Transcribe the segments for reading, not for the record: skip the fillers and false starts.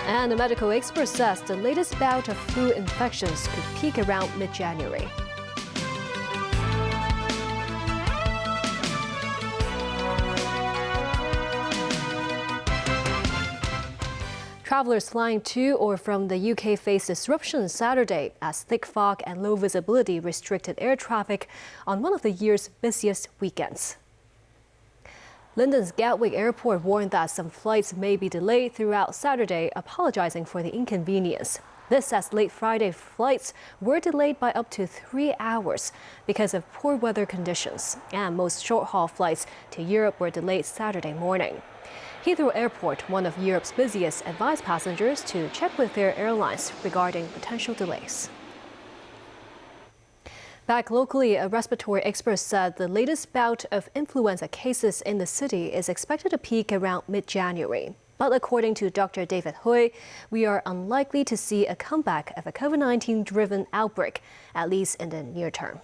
And a medical expert says the latest bout of flu infections could peak around mid-January. Travelers flying to or from the UK faced disruption Saturday as thick fog and low visibility restricted air traffic on one of the year's busiest weekends. London's Gatwick Airport warned that some flights may be delayed throughout Saturday, apologizing for the inconvenience. This as late Friday flights were delayed by up to 3 hours because of poor weather conditions, and most short-haul flights to Europe were delayed Saturday morning. Heathrow Airport, one of Europe's busiest, advised passengers to check with their airlines regarding potential delays. Back locally, a respiratory expert said the latest bout of influenza cases in the city is expected to peak around mid-January. But according to Dr. David Hui, we are unlikely to see a comeback of a COVID-19-driven outbreak, at least in the near term.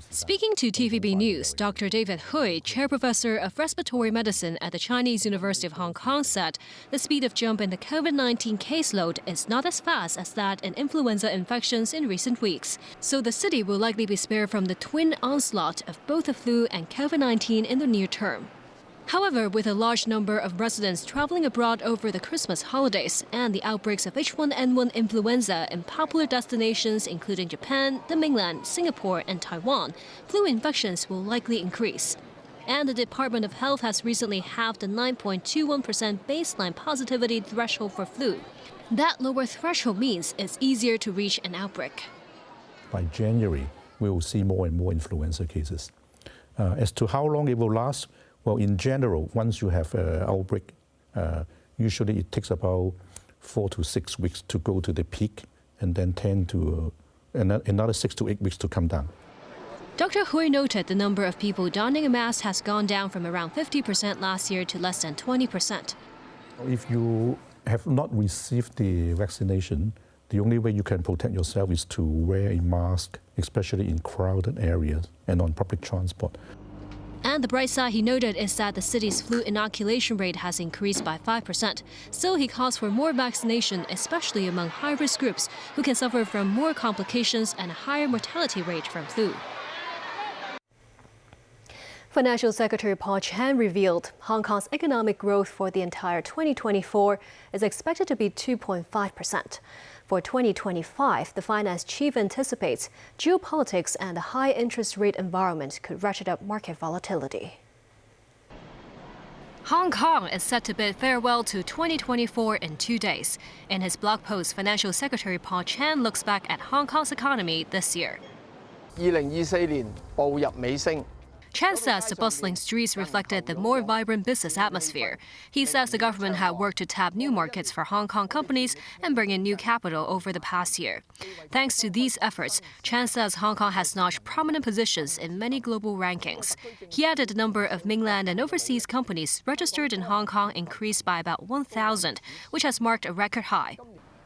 Speaking to TVB News, Dr. David Hui, Chair Professor of Respiratory Medicine at the Chinese University of Hong Kong, said the speed of jump in the COVID-19 caseload is not as fast as that in influenza infections in recent weeks. So the city will likely be spared from the twin onslaught of both the flu and COVID-19 in the near term. However, with a large number of residents traveling abroad over the Christmas holidays and the outbreaks of H1N1 influenza in popular destinations including Japan, the mainland, Singapore and Taiwan, flu infections will likely increase. And the Department of Health has recently halved the 9.21% baseline positivity threshold for flu. That lower threshold means it's easier to reach an outbreak. By January, we will see more and more influenza cases. As to how long it will last, well, in general, once you have an outbreak, usually it takes about 4 to 6 weeks to go to the peak, and then another 6 to 8 weeks to come down. Dr. Hui noted the number of people donning a mask has gone down from around 50% last year to less than 20%. If you have not received the vaccination, the only way you can protect yourself is to wear a mask, especially in crowded areas and on public transport. And the bright side, he noted, is that the city's flu inoculation rate has increased by 5%. Still, he calls for more vaccination, especially among high-risk groups who can suffer from more complications and a higher mortality rate from flu. Financial Secretary Paul Chan revealed Hong Kong's economic growth for the entire 2024 is expected to be 2.5%. For 2025, the finance chief anticipates geopolitics and a high interest rate environment could ratchet up market volatility. Hong Kong is set to bid farewell to 2024 in 2 days. In his blog post, Financial Secretary Paul Chan looks back at Hong Kong's economy this year. 2024年步入尾聲。 Chan says the bustling streets reflected the more vibrant business atmosphere. He says the government had worked to tap new markets for Hong Kong companies and bring in new capital over the past year. Thanks to these efforts, Chan says Hong Kong has notched prominent positions in many global rankings. He added the number of mainland and overseas companies registered in Hong Kong increased by about 1,000, which has marked a record high.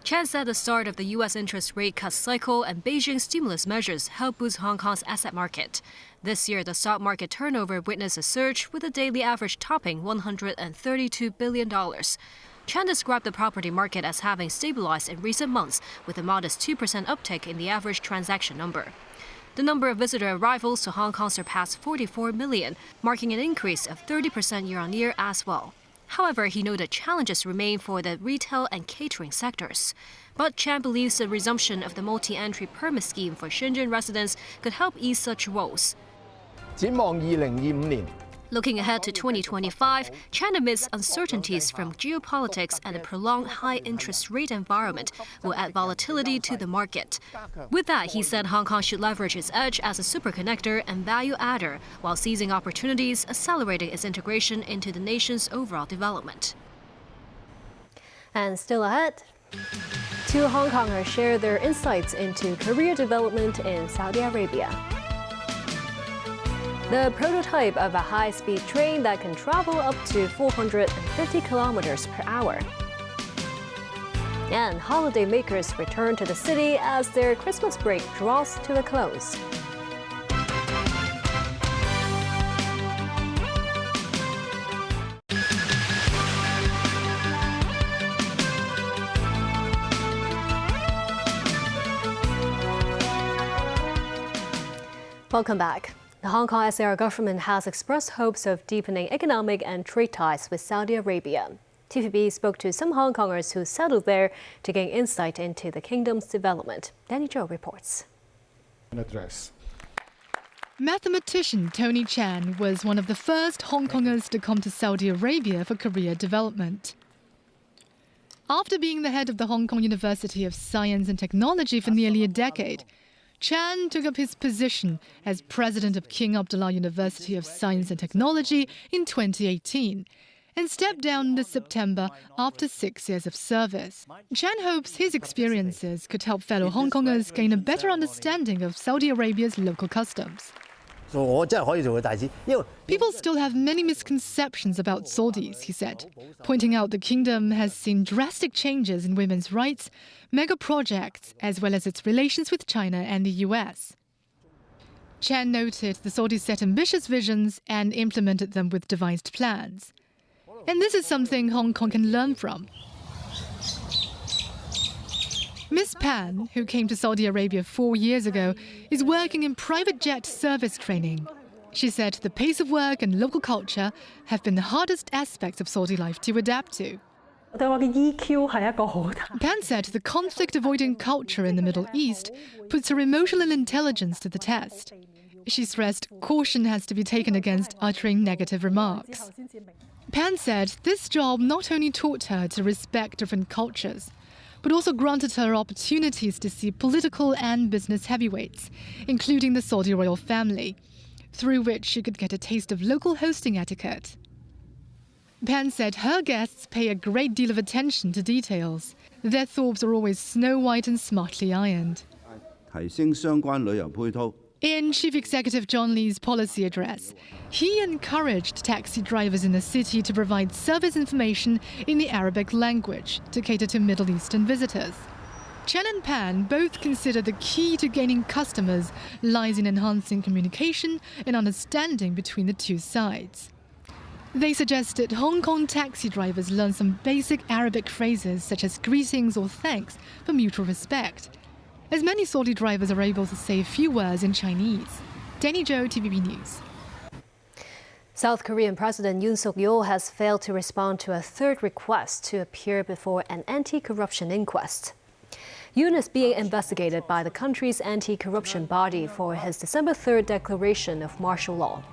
Chan said the start of the U.S. interest rate cut cycle and Beijing's stimulus measures helped boost Hong Kong's asset market. This year, the stock market turnover witnessed a surge, with the daily average topping $132 billion. Chan described the property market as having stabilized in recent months, with a modest 2% uptick in the average transaction number. The number of visitor arrivals to Hong Kong surpassed 44 million, marking an increase of 30% year-on-year as well. However, he noted challenges remain for the retail and catering sectors. But Chan believes the resumption of the multi-entry permit scheme for Shenzhen residents could help ease such woes. 展望2025年。 Looking ahead to 2025, China amidst uncertainties from geopolitics and a prolonged high interest rate environment will add volatility to the market. With that, he said Hong Kong should leverage its edge as a superconnector and value adder while seizing opportunities, accelerating its integration into the nation's overall development. And still ahead, 2 Hong Kongers share their insights into career development in Saudi Arabia. The prototype of a high-speed train that can travel up to 450 kilometers per hour. And holiday makers return to the city as their Christmas break draws to a close. Welcome back. The Hong Kong SAR government has expressed hopes of deepening economic and trade ties with Saudi Arabia. TVB spoke to some Hong Kongers who settled there to gain insight into the kingdom's development. Danny Zhou reports. Mathematician Tony Chan was one of the first Hong Kongers to come to Saudi Arabia for career development. After being the head of the Hong Kong University of Science and Technology for nearly a decade, Chan took up his position as president of King Abdullah University of Science and Technology in 2018 and stepped down this September after 6 years of service. Chan hopes his experiences could help fellow Hong Kongers gain a better understanding of Saudi Arabia's local customs. People still have many misconceptions about Saudis, he said, pointing out the kingdom has seen drastic changes in women's rights, mega projects, as well as its relations with China and the US. Chan noted the Saudis set ambitious visions and implemented them with devised plans. And this is something Hong Kong can learn from. Miss Pan, who came to Saudi Arabia 4 years ago, is working in private jet service training. She said the pace of work and local culture have been the hardest aspects of Saudi life to adapt to. Pan said the conflict-avoiding culture in the Middle East puts her emotional intelligence to the test. She stressed caution has to be taken against uttering negative remarks. Pan said this job not only taught her to respect different cultures, but also granted her opportunities to see political and business heavyweights, including the Saudi royal family, through which she could get a taste of local hosting etiquette. Pan said her guests pay a great deal of attention to details. Their thorps are always snow white and smartly ironed. In Chief Executive John Lee's policy address, he encouraged taxi drivers in the city to provide service information in the Arabic language to cater to Middle Eastern visitors. Chen and Pan both consider the key to gaining customers lies in enhancing communication and understanding between the two sides. They suggested Hong Kong taxi drivers learn some basic Arabic phrases such as greetings or thanks for mutual respect, as many Saudi drivers are able to say a few words in Chinese. Danny Zhou, TVB News. South Korean President Yoon Suk-yeol has failed to respond to a third request to appear before an anti-corruption inquest. Yoon is being investigated by the country's anti-corruption body for his December 3rd declaration of martial law.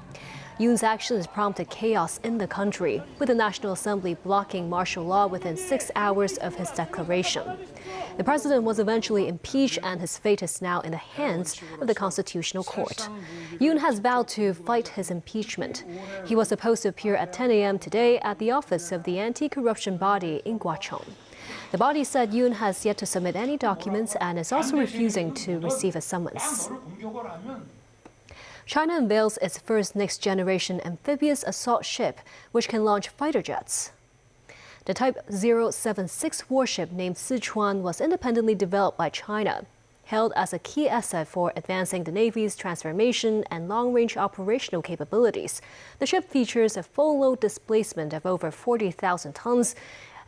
Yoon's actions prompted chaos in the country, with the National Assembly blocking martial law within 6 hours of his declaration. The president was eventually impeached, and his fate is now in the hands of the Constitutional Court. Yoon has vowed to fight his impeachment. He was supposed to appear at 10 a.m. today at the office of the anti-corruption body in Gwacheong. The body said Yoon has yet to submit any documents and is also refusing to receive a summons. China unveils its first next-generation amphibious assault ship, which can launch fighter jets. The Type 076 warship named Sichuan was independently developed by China, hailed as a key asset for advancing the Navy's transformation and long-range operational capabilities. The ship features a full-load displacement of over 40,000 tons,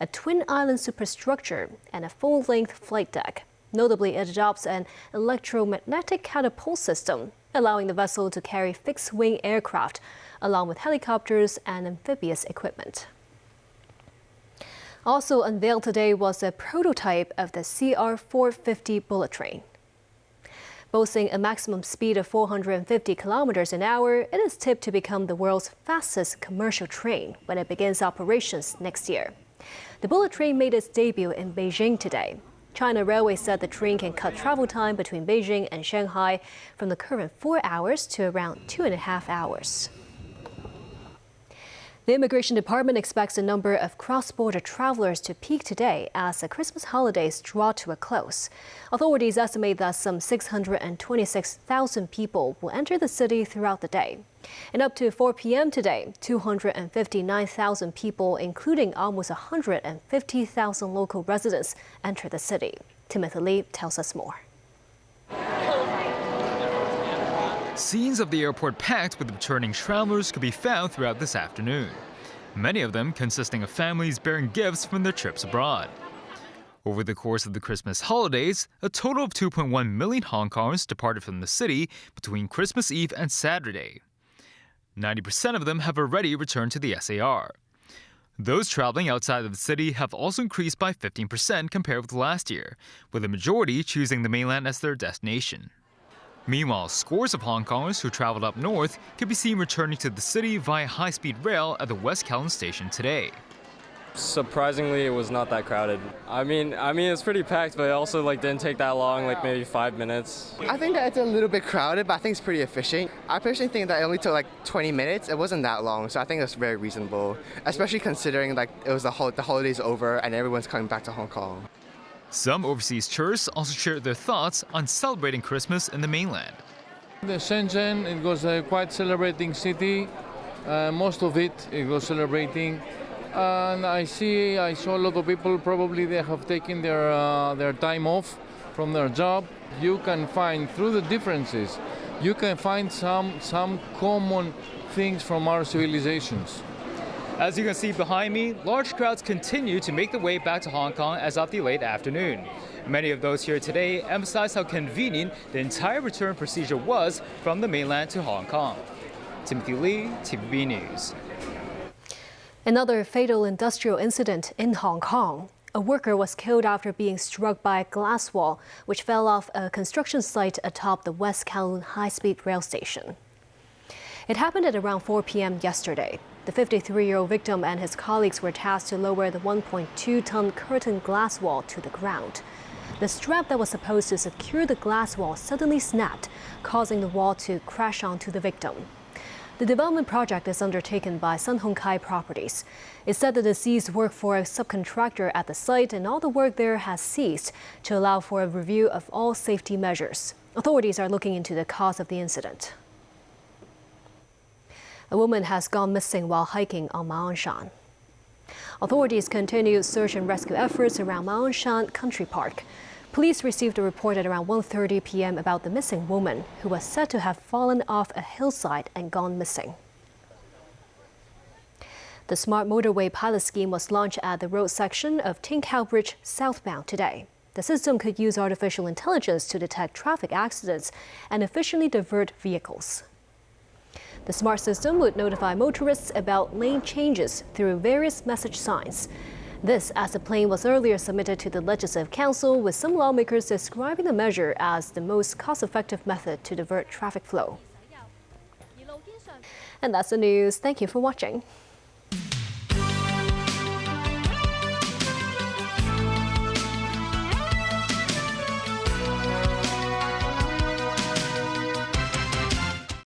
a twin-island superstructure, and a full-length flight deck. Notably, it adopts an electromagnetic catapult system, allowing the vessel to carry fixed-wing aircraft, along with helicopters and amphibious equipment. Also unveiled today was a prototype of the CR-450 bullet train. Boasting a maximum speed of 450 kilometers an hour, it is tipped to become the world's fastest commercial train when it begins operations next year. The bullet train made its debut in Beijing today. China Railway said the train can cut travel time between Beijing and Shanghai from the current 4 hours to around 2.5 hours. The Immigration Department expects the number of cross-border travelers to peak today as the Christmas holidays draw to a close. Authorities estimate that some 626,000 people will enter the city throughout the day. And up to 4 p.m. today, 259,000 people, including almost 150,000 local residents, enter the city. Timothy Lee tells us more. Scenes of the airport packed with returning travelers could be found throughout this afternoon, many of them consisting of families bearing gifts from their trips abroad. Over the course of the Christmas holidays, a total of 2.1 million Hong Kongers departed from the city between Christmas Eve and Saturday. 90% of them have already returned to the SAR. Those traveling outside of the city have also increased by 15% compared with last year, with the majority choosing the mainland as their destination. Meanwhile, scores of Hong Kongers who traveled up north could be seen returning to the city via high-speed rail at the West Kowloon station today. Surprisingly, it was not that crowded. I mean, it's pretty packed, but it also didn't take that long, maybe 5 minutes. I think that it's a little bit crowded, but I think it's pretty efficient. I personally think that it only took 20 minutes. It wasn't that long, so I think it's very reasonable, especially considering it was the holidays over and everyone's coming back to Hong Kong. Some overseas tourists also shared their thoughts on celebrating Christmas in the mainland. The Shenzhen, it was a quite celebrating city. Most of it was celebrating. And I saw a lot of people, probably they have taken their time off from their job. You can find, through the differences, you can find some common things from our civilizations. As you can see behind me, large crowds continue to make their way back to Hong Kong as of the late afternoon. Many of those here today emphasize how convenient the entire return procedure was from the mainland to Hong Kong. Timothy Lee, TVB News. Another fatal industrial incident in Hong Kong. A worker was killed after being struck by a glass wall, which fell off a construction site atop the West Kowloon high-speed rail station. It happened at around 4 p.m. yesterday. The 53-year-old victim and his colleagues were tasked to lower the 1.2-ton curtain glass wall to the ground. The strap that was supposed to secure the glass wall suddenly snapped, causing the wall to crash onto the victim. The development project is undertaken by Sun Hung Kai Properties. It said the deceased worked for a subcontractor at the site, and all the work there has ceased to allow for a review of all safety measures. Authorities are looking into the cause of the incident. A woman has gone missing while hiking on Ma On Shan. Authorities continue search and rescue efforts around Ma On Shan Country Park. Police received a report at around 1:30 p.m. about the missing woman, who was said to have fallen off a hillside and gone missing. The smart motorway pilot scheme was launched at the road section of Tin Cow Bridge southbound today. The system could use artificial intelligence to detect traffic accidents and efficiently divert vehicles. The smart system would notify motorists about lane changes through various message signs. This, as the plan was earlier submitted to the Legislative Council, with some lawmakers describing the measure as the most cost-effective method to divert traffic flow. And that's the news. Thank you for watching.